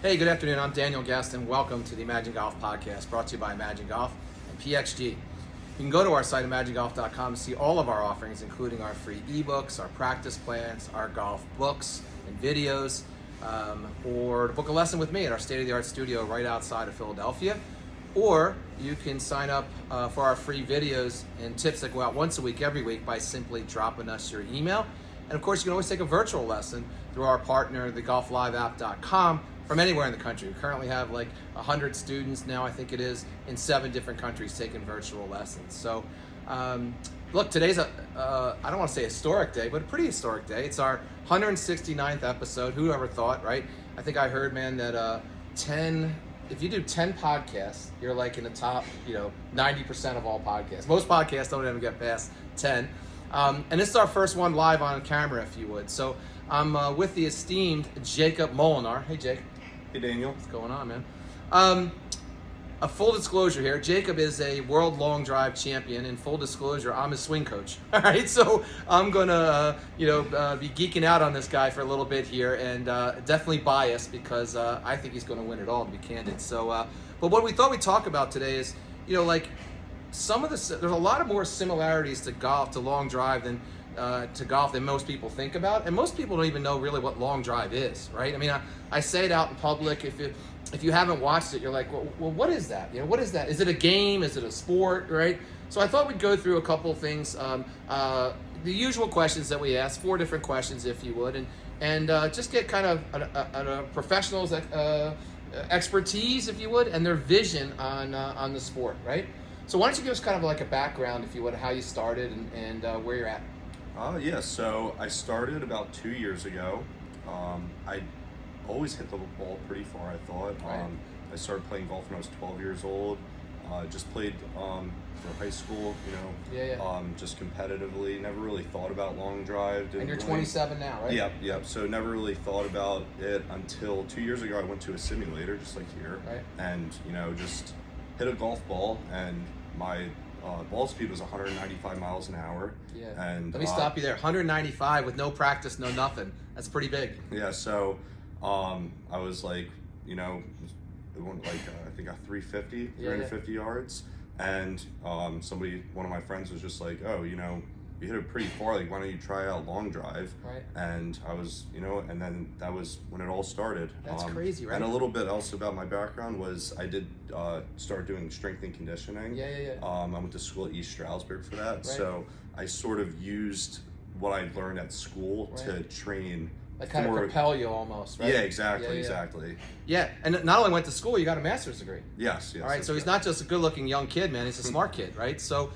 Hey, good afternoon. I'm Daniel Gaston. Welcome to the Imagine Golf Podcast, brought to you by Imagine Golf and PXG. You can go to our site, ImagineGolf.com, to see all of our offerings, including our free ebooks, our practice plans, our golf books and videos, or to book a lesson with me at our state-of-the-art studio right outside of Philadelphia. Or you can sign up for our free videos and tips that go out once a week, every week, by simply dropping us your email. And of course, you can always take a virtual lesson through our partner, thegolfliveapp.com, from anywhere in the country. We currently have like 100 students now, I think it is, in 7 different countries taking virtual lessons. So, look, today's I don't want to say historic day, but a pretty historic day. It's our 169th episode. Who ever thought, right? I think I heard, man, that if you do 10 podcasts, you're like in the top, 90% of all podcasts. Most podcasts don't even get past 10. And this is our first one live on camera, if you would. So I'm with the esteemed Jacob Molnar. Hey, Jake. Hey, Daniel. What's going on, man? A full disclosure here, Jacob is a world long drive champion. In full disclosure, I'm his swing coach. All right, so I'm gonna, be geeking out on this guy for a little bit here, and definitely biased because I think he's gonna win it all, to be candid. So, but what we thought we'd talk about today is, there's a lot of more similarities to golf, to long drive than most people think about, and most people don't even know really what long drive is, right? I mean, I say it out in public. If you haven't watched it, you're like, well, what is that? What is that? Is it a game? Is it a sport? Right? So I thought we'd go through a couple of things, the usual questions that we ask, 4 different questions, if you would, and just get kind of a professional's expertise, if you would, and their vision on the sport, right? So why don't you give us kind of like a background, if you would, how you started and where you're at? So I started about 2 years ago. I always hit the ball pretty far, I thought. Right. I started playing golf when I was 12 years old. Just played for high school, just competitively. Never really thought about long drive. And you're 27 now, right? Yep. So never really thought about it until 2 years ago. I went to a simulator, just like here, right. And just hit a golf ball, and my ball speed was 195 miles an hour. Yeah. And let me stop you there. 195 with no practice, no nothing. That's pretty big. Yeah. So I was like, I think 350 yards, and one of my friends was just like, oh, you hit it pretty far, like, why don't you try out long drive? Right. And I was, and then that was when it all started. That's crazy, right? And a little bit else about my background was I did start doing strength and conditioning. Yeah. I went to school at East Stroudsburg for that. Right. So I sort of used what I learned at school to train. Like kind of propel you almost, right? Yeah, exactly. Yeah, and not only went to school, you got a master's degree. Yes. All right, so he's not just a good-looking young kid, man. He's a smart kid, right? So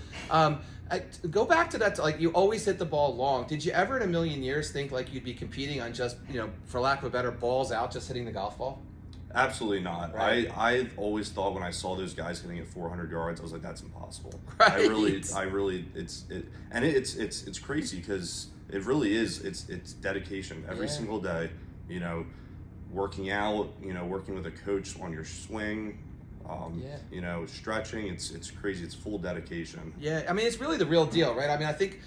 go back to that, like, you always hit the ball long. Did you ever in a million years think like you'd be competing on just, for lack of a better, balls out, just hitting the golf ball? Absolutely not. Right. I always thought when I saw those guys hitting at 400 yards, I was like, that's impossible. Right. I really, it's crazy because it really is. It's dedication every single day. Working out. Working with a coach on your swing. Stretching. It's crazy. It's full dedication. Yeah, I mean, it's really the real deal, right? I mean, I think,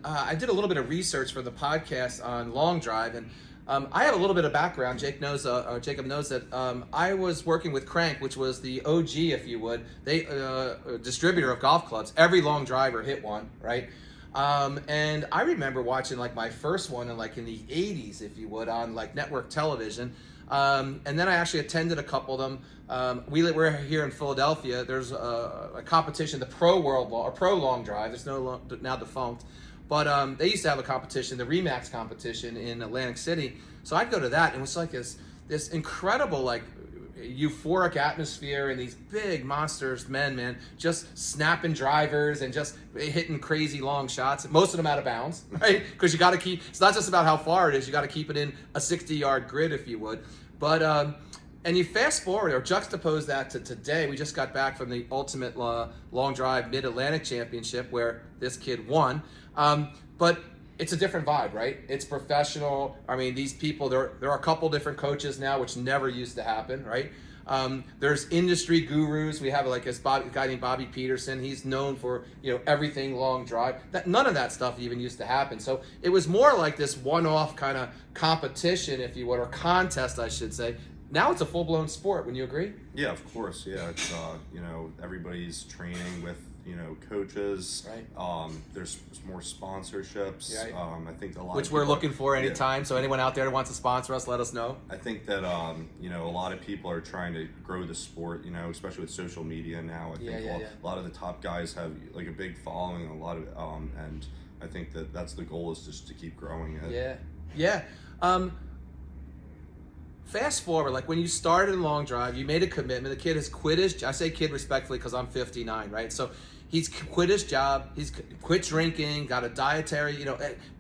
I did a little bit of research for the podcast on long drive, and I have a little bit of background. Jacob knows that I was working with Crank, which was the OG, if you would, distributor of golf clubs. Every long driver hit one, right? And I remember watching like my first one in the 80s, if you would, on like network television. And then I actually attended a couple of them. We're here in Philadelphia. There's a competition, the Pro Long Drive. It's now defunct. But they used to have a competition, the Remax competition in Atlantic City. So I'd go to that, and it was like this incredible, like, euphoric atmosphere, and these big monsters, man, just snapping drivers and just hitting crazy long shots. Most of them out of bounds, right? Because you got to keep. It's not just about how far it is. You got to keep it in a 60-yard grid, if you would. But and you fast forward or juxtapose that to today. We just got back from the Ultimate Long Drive Mid-Atlantic Championship, where this kid won. But it's a different vibe, right? It's professional. I mean, these people, there are a couple different coaches now, which never used to happen, right? There's industry gurus. We have like a guy named Bobby Peterson. He's known for, everything long drive. None of that stuff even used to happen. So it was more like this one-off kind of competition, if you would, or contest, I should say, now it's a full-blown sport. Wouldn't you agree? Yeah, of course. Yeah, it's everybody's training with coaches. Right. There's more sponsorships. Right. I think a lot Which of we're people looking for anytime. So anyone out there that wants to sponsor us, let us know. I think that a lot of people are trying to grow the sport. Especially with social media now. I think a lot of the top guys have like a big following. A lot of and I think that's the goal, is just to keep growing it. Yeah. Fast forward, like when you started in long drive, you made a commitment. The kid has quit I say kid respectfully because I'm 59, right? So he's quit his job, he's quit drinking, got a dietary,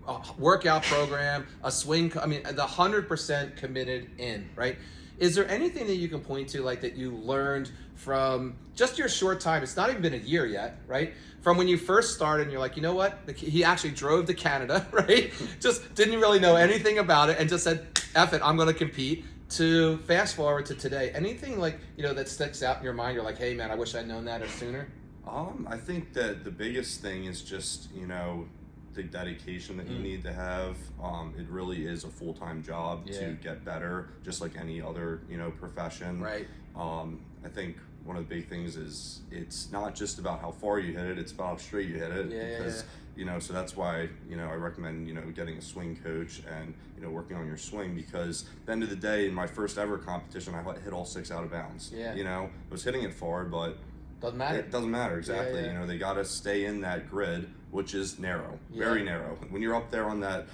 a workout program, a swing. I mean, the 100% committed in, right? Is there anything that you can point to, like that you learned from just your short time? It's not even been a year yet, right? From when you first started and you're like, you know what? He actually drove to Canada, right? Just didn't really know anything about it and just said, F it, I'm going to compete. To fast forward to today, anything like, that sticks out in your mind? You're like, hey man, I wish I'd known that sooner. I think that the biggest thing is just, the dedication that you need to have. It really is a full-time job to get better, just like any other, profession. Right. I think one of the big things is it's not just about how far you hit it, it's about how straight you hit it. Because, so that's why, I recommend, getting a swing coach and, working on your swing, because at the end of the day, in my first ever competition, I hit all 6 out of bounds. I was hitting it far, but doesn't matter. It doesn't matter, exactly. They got to stay in that grid, which is narrow, very narrow. When you're up there on that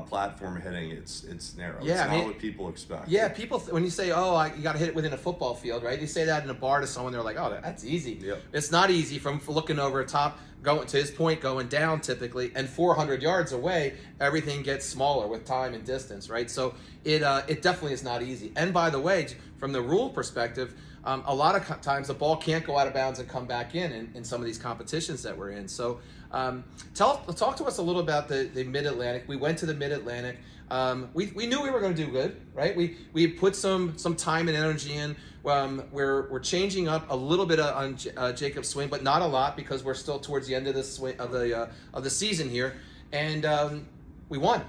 platform hitting, it's narrow. Yeah, it's not what people expect. Yeah, people, when you say, you got to hit it within a football field, right? You say that in a bar to someone, they're like, oh, that's easy. Yep. It's not easy. From looking over a top, going to his point, going down typically, and 400 yards away, everything gets smaller with time and distance, right? So it definitely is not easy. And by the way, from the rule perspective, a lot of times the ball can't go out of bounds and come back in some of these competitions that we're in. So talk to us a little about the Mid-Atlantic. We went to the Mid-Atlantic. We knew we were going to do good, right? We put some time and energy in. We're changing up a little bit on Jacob's swing, but not a lot, because we're still towards the end of the swing of the season here, and we won.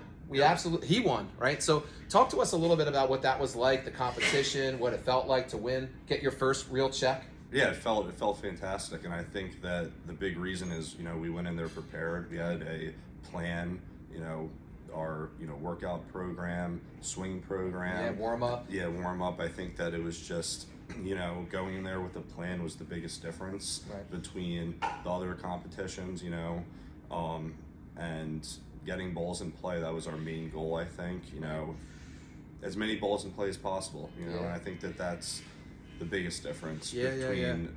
He won, right? So talk to us a little bit about what that was like, the competition, what it felt like to win, get your first real check. Yeah, it felt fantastic, and I think that the big reason is, we went in there prepared. We had a plan, our workout program, swing program. Warm up. Yeah, warm up. I think that it was just, going in there with a plan was the biggest difference between the other competitions, and getting balls in play. That was our main goal, I think, as many balls in play as possible, and I think that's the biggest difference between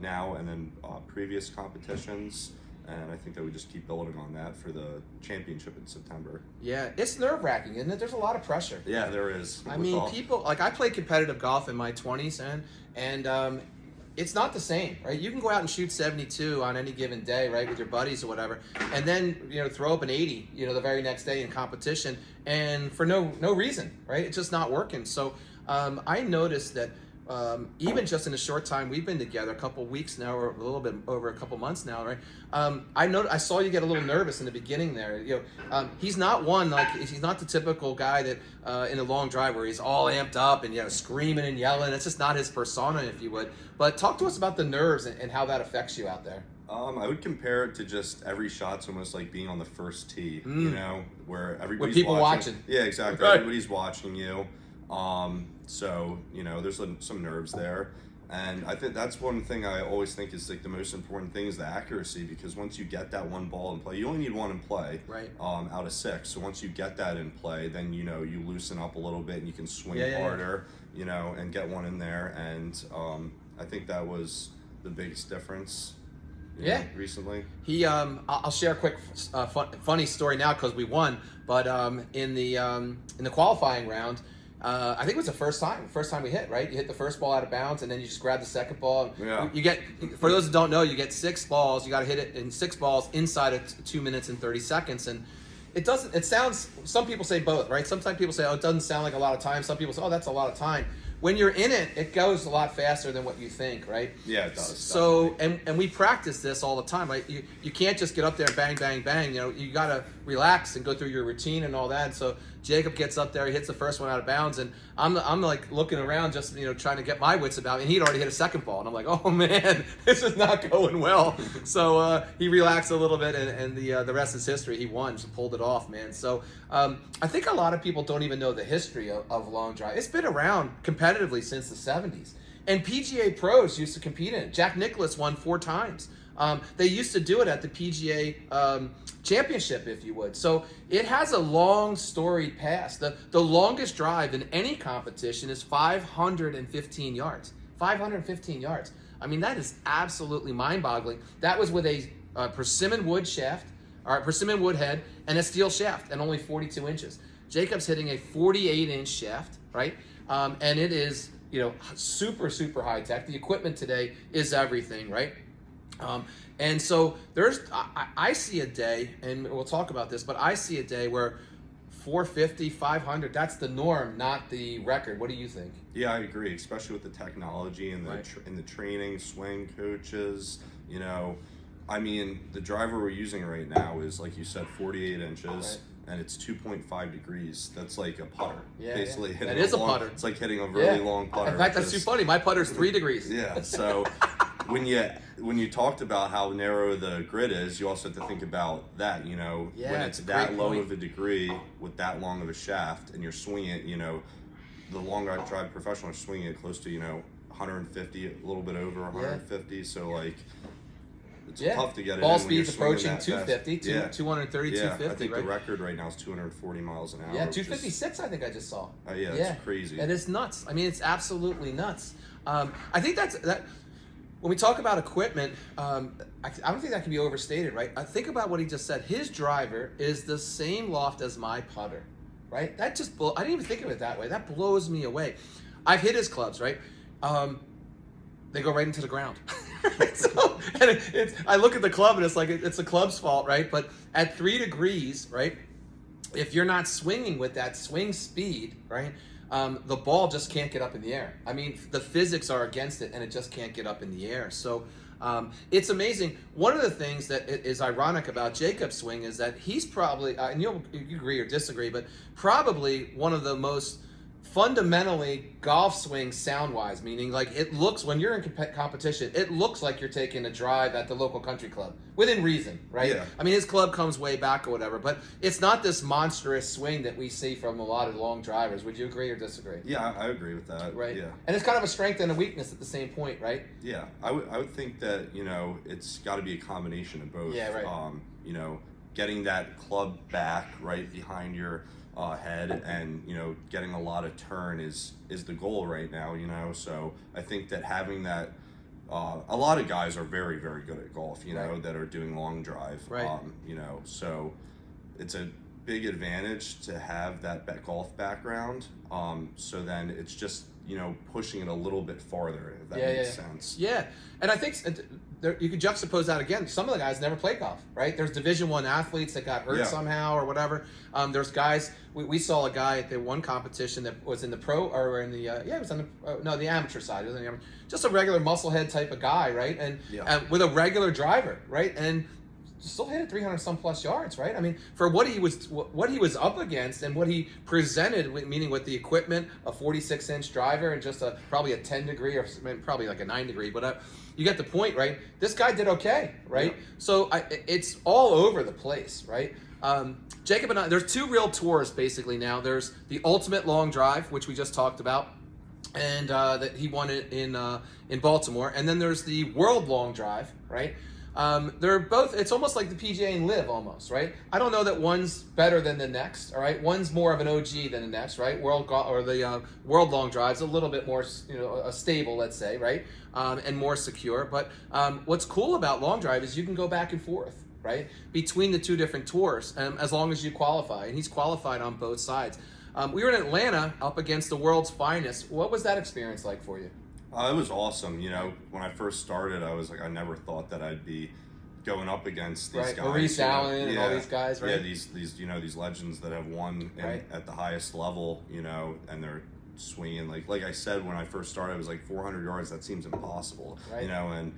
now and then previous competitions. And I think that we just keep building on that for the championship in September. Yeah, it's nerve-wracking, isn't it? There's a lot of pressure. Yeah, there is. I mean, people, like, I played competitive golf in my 20s, and it's not the same, right? You can go out and shoot 72 on any given day, right, with your buddies or whatever, and then, throw up an 80, the very next day in competition, and for no reason, right? It's just not working. So I noticed that even just in a short time we've been together, a couple weeks now, or a little bit over a couple months now, right? I saw you get a little nervous in the beginning there. He's not he's not the typical guy that in a long drive where he's all amped up and screaming and yelling. It's just not his persona, if you would. But talk to us about the nerves and how that affects you out there. I would compare it to just every shot's almost like being on the first tee, where everybody's with people watching. Yeah, exactly. Right. Everybody's watching you. So, there's some nerves there. And I think that's one thing I always think is like the most important thing is the accuracy, because once you get that one ball in play, you only need one in play, right? Out of 6. So once you get that in play, then you loosen up a little bit and you can swing harder, and get one in there. And I think that was the biggest difference. Recently. I'll share a quick funny story now because we won. But in the qualifying round, I think it was the first time we hit, right? You hit the first ball out of bounds, and then you just grab the second ball. Yeah. You get, for those that don't know, you get 6 balls. You got to hit it in 6 balls inside of 2 minutes and 30 seconds. And it sounds, some people say both, right? Sometimes people say, oh, it doesn't sound like a lot of time. Some people say, oh, that's a lot of time. When you're in it, it goes a lot faster than what you think, right? Yeah, it does. So, and we practice this all the time, right? You can't just get up there and bang, bang, bang. We relax and go through your routine and all that. And so Jacob gets up there, he hits the first one out of bounds, and I'm like looking around, just trying to get my wits about me. And he'd already hit a second ball, and I'm like, oh man, this is not going well. So he relaxed a little bit, and the rest is history. He won, so pulled it off, man. So I think a lot of people don't even know the history of long drive. It's been around competitively since the 70s, and PGA pros used to compete in it. Jack Nicklaus won 4 times. They used to do it at the PGA championship, if you would. So it has a long storied past. The longest drive in any competition is 515 yards. 515 yards. I mean, that is absolutely mind-boggling. That was with a persimmon wood shaft, or persimmon wood head, and a steel shaft, and only 42 inches. Jacob's hitting a 48-inch shaft, right? And it is, super, super high tech. The equipment today is everything, right? And so I see a day, and we'll talk about this, but I see a day where 450, 500, that's the norm, not the record. What do you think? Yeah, I agree, especially with the technology and the Right. in the training, swing coaches. I mean, the driver we're using right now is, like you said, 48 inches. Right. And it's 2.5 degrees. That's like a putter. Yeah, Basically, yeah. hitting That is a long, putter. It's like hitting a really long putter. In fact, that's too because- funny. My putter's 3 degrees. Yeah. So when you talked about how narrow the grid is, you also have to think about that. When Yeah, it's it's a that great low point. of a degree with that long of a shaft, and you're swinging it, the long drive professionals are swinging it close to 150, a little bit over 150. So like. It's tough to get it Ball in when you're speed's swinging approaching that 250, fast. Yeah. 230, Yeah, 250, I think right? the record right now is 240 miles an hour. Yeah, which is- 256 I think I just saw. yeah, it's crazy. It is nuts. I mean, it's absolutely nuts. I think that when we talk about equipment, I don't think that can be overstated, right? I think about what he just said. His driver is the same loft as my putter, right? That just I didn't even think of it that way. That blows me away. I've hit his clubs, right? They go right into the ground. So, and I look at the club and it's like it's the club's fault, right? But at 3 degrees, right? If you're not swinging with that swing speed, right? The ball just can't get up in the air. I mean, the physics are against it, and it just can't get up in the air. So it's amazing. One of the things that is ironic about Jacob's swing is that he's probably, and you agree or disagree, but probably one of the most fundamentally golf swing sound-wise, meaning like it looks, when you're in competition, it looks like you're taking a drive at the local country club, within reason, right? Yeah. I mean, his club comes way back or whatever, but it's not this monstrous swing that we see from a lot of long drivers. Would you agree or disagree? Yeah, I agree with that. Right? Yeah. And it's kind of a strength and a weakness at the same point, right? Yeah, I would think that it's got to be a combination of both. Yeah, right. Getting that club back right behind your head, and getting a lot of turn is the goal right now. So I think that having that, a lot of guys are very, very good at golf. Right. That are doing long drive. Right. So it's a big advantage to have that golf background. So then it's just pushing it a little bit farther, if that makes sense. Yeah, and I think you could juxtapose that again. Some of the guys never played golf, right? There's Division I athletes that got hurt somehow or whatever. There's guys. We saw a guy at the one competition that was in the pro or in the it was on the amateur side. It was just a regular musclehead type of guy, right? And with a regular driver, right? And still hit it 300 some plus yards, right? I mean, for what he was up against and what he presented, meaning with the equipment, a 46-inch driver and just probably a 10 degree or probably like a 9 degree, but you get the point, right? This guy did okay, right? Yeah. So it's all over the place, right? Jacob and I, there's 2 real tours basically now. There's the Ultimate Long Drive, which we just talked about, and that he won it in Baltimore, and then there's the World Long Drive, right? They're both, it's almost like the PGA and Live almost, right? I don't know that one's better than the next, all right? One's more of an OG than the next, right? World Long Drive's a little bit more, stable, let's say, right? And more secure. But what's cool about Long Drive is you can go back and forth, right? Between the 2 different tours, as long as you qualify. And he's qualified on both sides. We were in Atlanta up against the world's finest. What was that experience like for you? It was awesome. When I first started, I was like, I never thought that I'd be going up against these guys. Maurice Allen and all these guys, right? Yeah, these legends that have won at the highest level, and they're swinging like I said when I first started, it was like 400 yards. That seems impossible, right. And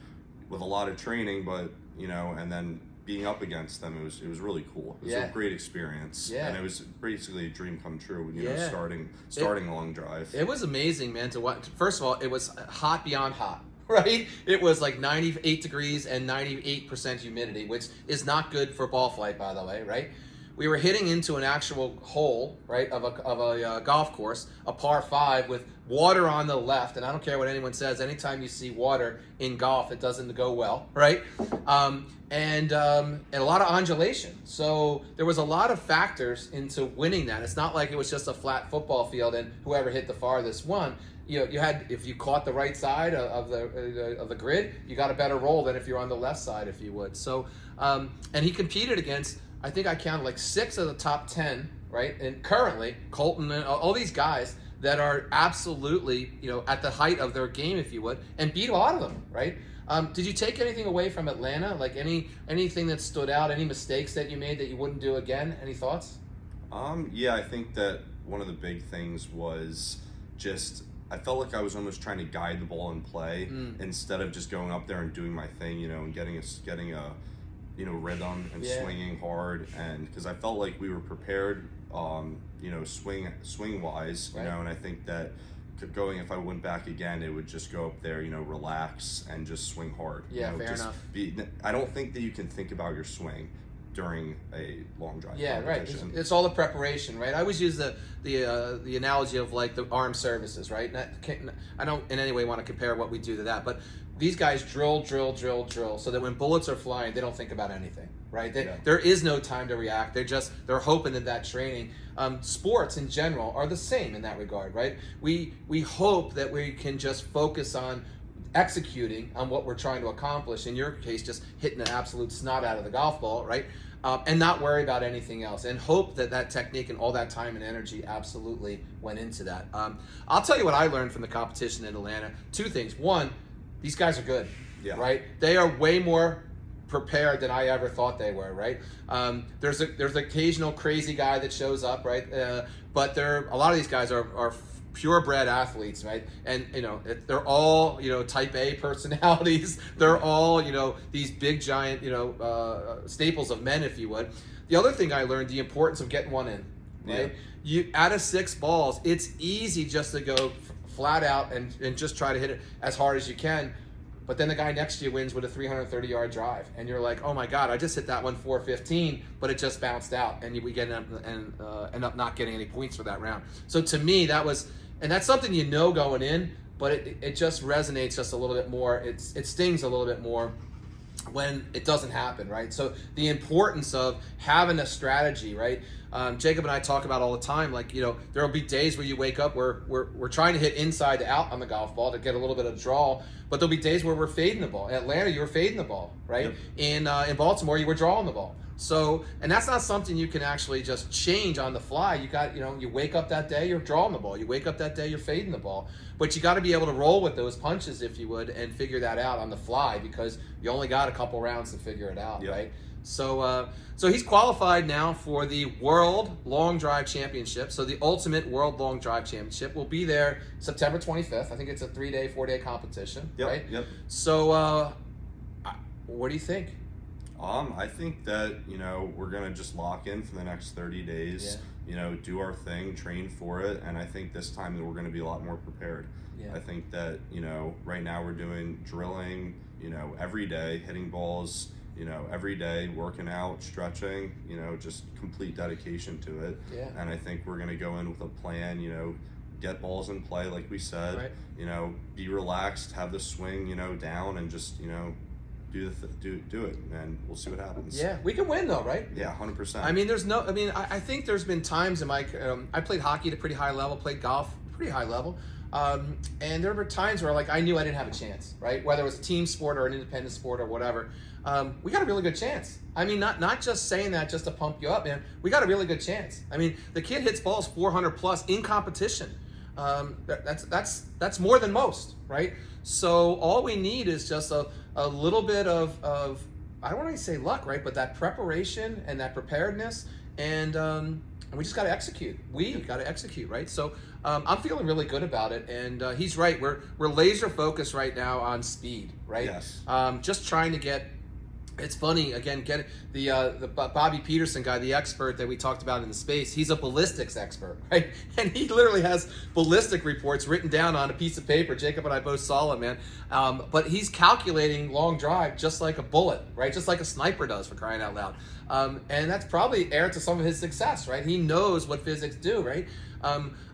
with a lot of training, but and then being up against them, it was really cool. It was a great experience, and it was basically a dream come true. You know, starting a long drive. It was amazing, man. To watch. First of all, it was hot beyond hot. Right? It was like 98 degrees and 98% humidity, which is not good for ball flight, by the way, right? We were hitting into an actual hole, right, of a golf course, a par 5 with water on the left. And I don't care what anyone says, anytime you see water in golf, it doesn't go well, right? And a lot of undulation. So there was a lot of factors into winning that. It's not like it was just a flat football field and whoever hit the farthest won. You had, if you caught the right side of the grid, you got a better roll than if you're on the left side, if you would. So, and he competed against, I think I counted like 6 of the top 10, right? And currently, Colton and all these guys that are absolutely, at the height of their game, if you would, and beat a lot of them, right? Did you take anything away from Atlanta? Like anything that stood out, any mistakes that you made that you wouldn't do again? Any thoughts? Yeah, I think that one of the big things was just, I felt like I was almost trying to guide the ball in play instead of just going up there and doing my thing, and getting a rhythm and swinging hard. And because I felt like we were prepared, swing wise, right. And I think that if I went back again, it would just go up there, relax and just swing hard. Yeah, fair enough. I don't think that you can think about your swing during a long drive. Yeah, competition. Right. It's all the preparation, right? I always use the analogy of like the armed services, right? I don't in any way want to compare what we do to that, but these guys drill, so that when bullets are flying, they don't think about anything, right? There is no time to react. They're hoping that training. Sports in general are the same in that regard, right? We hope that we can just focus on executing on what we're trying to accomplish. In your case, just hitting an absolute snot out of the golf ball, right? And not worry about anything else, and hope that technique and all that time and energy absolutely went into that. I'll tell you what I learned from the competition in Atlanta. 2 things. One, these guys are good, right? They are way more prepared than I ever thought they were, right? There's an occasional crazy guy that shows up, right? But a lot of these guys are purebred athletes, right? And they're all type A personalities. They're all these big giant staples of men, if you would. The other thing I learned, the importance of getting one in, right? You out of 6 balls, it's easy just to go flat out and just try to hit it as hard as you can. But then the guy next to you wins with a 330-yard drive, and you're like, oh my God, I just hit that one 415, but it just bounced out, and we end up not getting any points for that round. So to me, and that's something going in, but it just resonates just a little bit more. It stings a little bit more when it doesn't happen, right? So the importance of having a strategy, right? Jacob and I talk about all the time, like, there will be days where you wake up where we're trying to hit inside to out on the golf ball to get a little bit of draw, but there'll be days where we're fading the ball. In Atlanta, you were fading the ball, right? Yep. In Baltimore, you were drawing the ball. So, and that's not something you can actually just change on the fly. You got, you wake up that day, you're drawing the ball. You wake up that day, you're fading the ball. But you got to be able to roll with those punches, if you would, and figure that out on the fly, because you only got a couple rounds to figure it out, right? So he's qualified now for the World Long Drive Championship. So the Ultimate World Long Drive Championship will be there September 25th. I think it's a 4-day competition, right? Yep. So what do you think? I think that, we're going to just lock in for the next 30 days, do our thing, train for it. And I think this time that we're going to be a lot more prepared. I think that, right now we're doing drilling, every day, hitting balls, every day, working out, stretching, just complete dedication to it. Yeah. And I think we're going to go in with a plan, get balls in play, like we said, right. Be relaxed, have the swing, down, and just, do it, and we'll see what happens. Yeah, we can win though, right? Yeah, 100%. I think there's been times in my, I played hockey at a pretty high level, played golf pretty high level, and there were times where I knew I didn't have a chance, right? Whether it was a team sport or an independent sport or whatever, we got a really good chance. Not just saying that just to pump you up, man. We got a really good chance. The kid hits balls 400 plus in competition. That's more than most, right? So all we need is just a little bit of I don't want to say luck, right? But that preparation and that preparedness, and we just got to execute. We got to execute, right? So I'm feeling really good about it, and he's right. We're laser focused right now on speed, right? Yes. Just trying to get It's funny, again, get the Bobby Peterson guy, the expert that we talked about in the space. He's a ballistics expert, right? And he literally has ballistic reports written down on a piece of paper. Jacob and I both saw it, man. But he's calculating long drive just like a bullet, right? Just like a sniper does, for crying out loud. And that's probably heir to some of his success, right? He knows what physics do, right?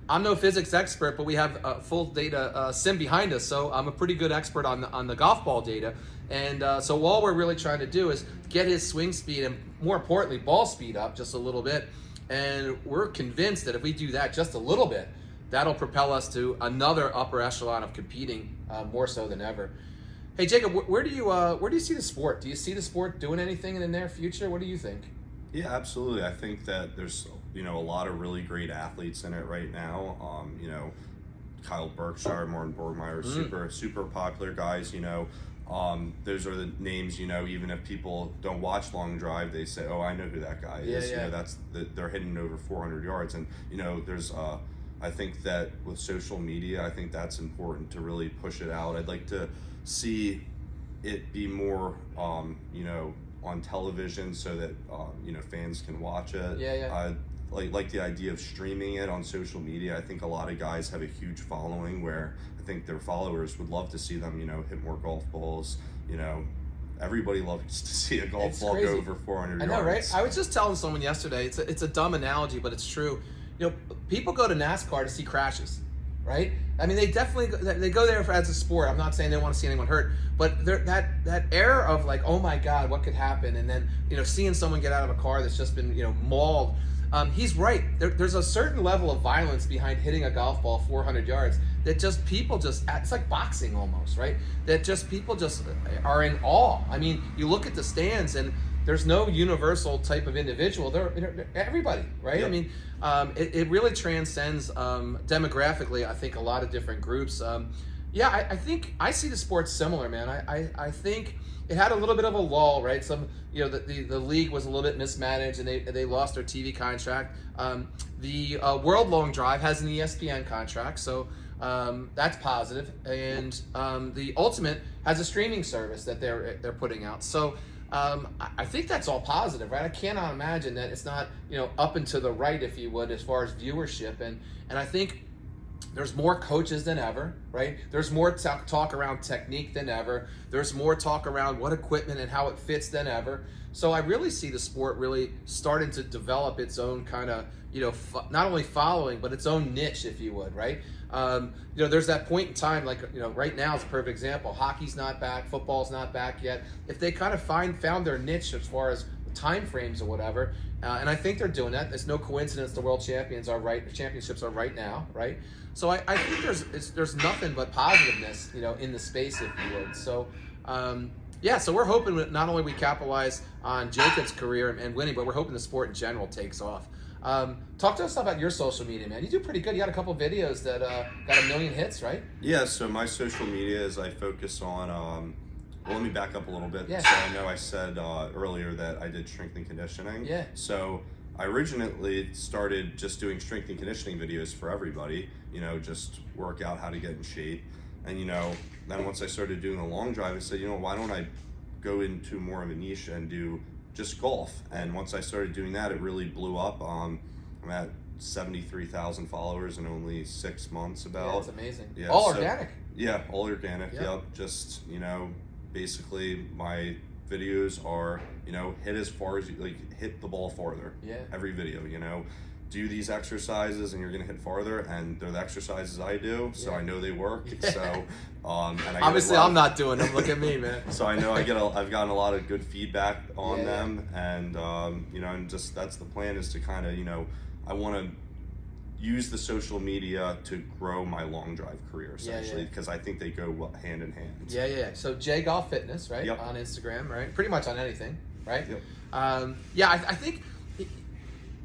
I'm no physics expert, but we have full data sim behind us, so I'm a pretty good expert on the golf ball data. And so all we're really trying to do is get his swing speed and, more importantly, ball speed up just a little bit. And we're convinced that if we do that just a little bit, that'll propel us to another upper echelon of competing more so than ever. Hey, Jacob, where do you see the sport? Do you see the sport doing anything in the near future? What do you think? Yeah, absolutely. I think that there's a lot of really great athletes in it right now. Kyle Berkshire, Martin Borgmeyer, super popular guys. Those are the names. Even if people don't watch long drive, they say, "Oh, I know who that guy is." Yeah. They're hitting over 400 yards, and there's. I think that with social media, I think that's important to really push it out. I'd like to see it be more, on television so that fans can watch it. Yeah. Like the idea of streaming it on social media. I think a lot of guys have a huge following where I think their followers would love to see them, hit more golf balls. Everybody loves to see a golf ball go over 400 yards. I know, right? I was just telling someone yesterday. It's a dumb analogy, but it's true. People go to NASCAR to see crashes, right? I mean, they go there as a sport. I'm not saying they want to see anyone hurt, but that air of like, oh my God, what could happen? And then seeing someone get out of a car that's just been mauled. He's right. There's a certain level of violence behind hitting a golf ball 400 yards that it's like boxing almost, right? That people just are in awe. I mean, you look at the stands and there's no universal type of individual. They're everybody, right? Yep. I mean, it really transcends demographically, I think, a lot of different groups. I think I see the sport similar, man. I think it had a little bit of a lull, right? The league was a little bit mismanaged, and they lost their TV contract. The World Long Drive has an ESPN contract, so that's positive. And the Ultimate has a streaming service that they're putting out. So I think that's all positive, right? I cannot imagine that it's not up and to the right, if you would, as far as viewership. And I think there's more coaches than ever, right? There's more talk around technique than ever. There's more talk around what equipment and how it fits than ever. So I really see the sport really starting to develop its own kind of, not only following, but its own niche, if you would, right? There's that point in time, like, right now is a perfect example. Hockey's not back, football's not back yet. If they kind of found their niche as far as time frames or whatever, and I think they're doing that. It's no coincidence the world championships are right now, right? So I think there's nothing but positiveness, in the space, if you would. So, so we're hoping that not only we capitalize on Jacob's career and winning, but we're hoping the sport in general takes off. Talk to us about your social media, man. You do pretty good. You got a couple videos that got 1 million hits, right? Yeah, so my social media is I focus on, well, let me back up a little bit. Yeah. So I know I said earlier that I did strength and conditioning. Yeah. So I originally started just doing strength and conditioning videos for everybody, just work out how to get in shape. And, then once I started doing the long drive, I said, why don't I go into more of a niche and do just golf? And once I started doing that, it really blew up. I'm at 73,000 followers in only 6 months about. Yeah, that's amazing. Yeah, all organic. Yeah, all organic. Yep. Just, basically my videos are, hit as far as hit the ball farther. Yeah. Every video, do these exercises and you're going to hit farther, and they're the exercises I do, so I know they work. Yeah. So, and I obviously I'm not doing them. Look at me, man. So I know I've gotten a lot of good feedback on them, and and just that's the plan, is to kind of I want to use the social media to grow my long drive career, essentially, because I think they go hand in hand. Yeah. So J Golf Fitness, right? Yep. On Instagram, right? Pretty much on anything, right? Yep. I think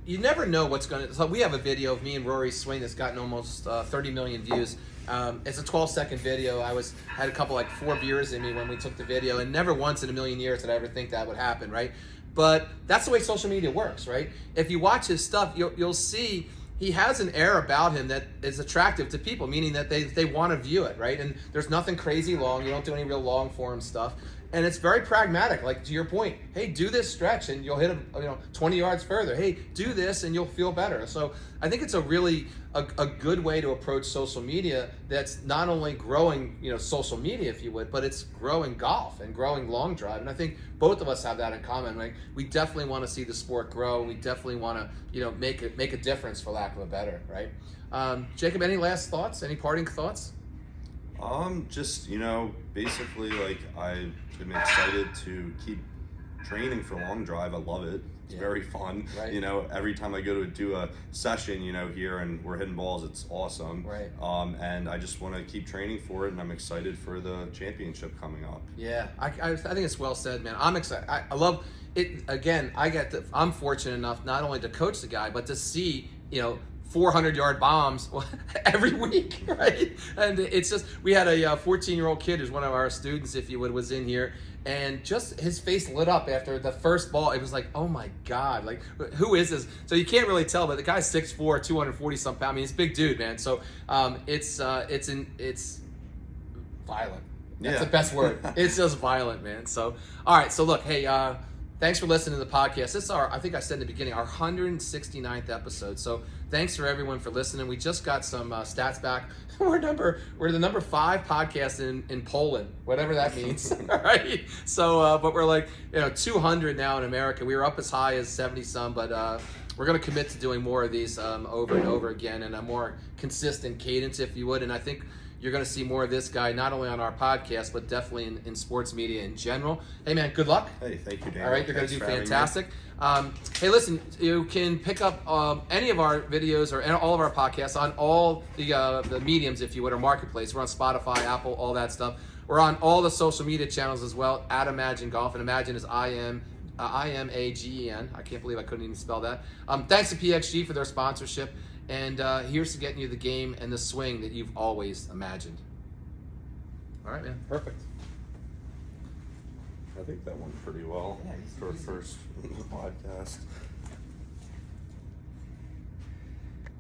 you never know what's going to. So we have a video of me and Rory swing that's gotten almost 30 million views. It's a 12-second video. I had a couple 4 beers in me when we took the video, and never once in a million years did I ever think that would happen, right? But that's the way social media works, right? If you watch his stuff, you'll see he has an air about him that is attractive to people, meaning that they want to view it, right? And there's nothing crazy long. You don't do any real long form stuff. and it's very pragmatic. Like to your point, hey, do this stretch and you'll hit 20 yards further. Hey, do this and you'll feel better. So I think it's a really a good way to approach social media. That's not only growing social media, if you would, but it's growing golf and growing long drive. And I think both of us have that in common. Right? We definitely want to see the sport grow. We definitely want to make a difference, for lack of a better. Right? Jacob, any last thoughts? Any parting thoughts? Just, basically, like, I'm excited to keep training for long drive. I love it. It's very fun. Right. Every time I go to do a session, here and we're hitting balls, it's awesome. Right. And I just want to keep training for it, and I'm excited for the championship coming up. Yeah, I think it's well said, man. I'm excited. I love it. Again, I'm fortunate enough not only to coach the guy, but to see, 400-yard bombs every week, right? And it's just, we had a 14-year-old kid who's one of our students, if you would, was in here, and just his face lit up after the first ball. It was like, oh my God, like, who is this? So you can't really tell, but the guy's 6'4", 240-something pounds. I mean, he's a big dude, man. So it's violent. That's the best word. It's just violent, man. So, all right. So look, hey, thanks for listening to the podcast. This is I think I said in the beginning, our 169th episode. So thanks for everyone for listening. We just got some stats back. We're the number 5 podcast in Poland, whatever that means. All right. So, but we're like, 200 now in America. We were up as high as 70 some, but we're going to commit to doing more of these over and over again, and a more consistent cadence, if you would. And I think you're going to see more of this guy, not only on our podcast, but definitely in sports media in general. Hey, man, good luck. Hey, thank you, Dan. All right, you're going to do fantastic. Hey, listen, you can pick up any of our videos or all of our podcasts on all the mediums, if you would, or marketplace. We're on Spotify, Apple, all that stuff. We're on all the social media channels as well, at Imagine Golf. And Imagine is IMAGEN. I can't believe I couldn't even spell that. Thanks to PXG for their sponsorship. And here's to getting you the game and the swing that you've always imagined. All right, man. Perfect. I think that went pretty well for a first podcast.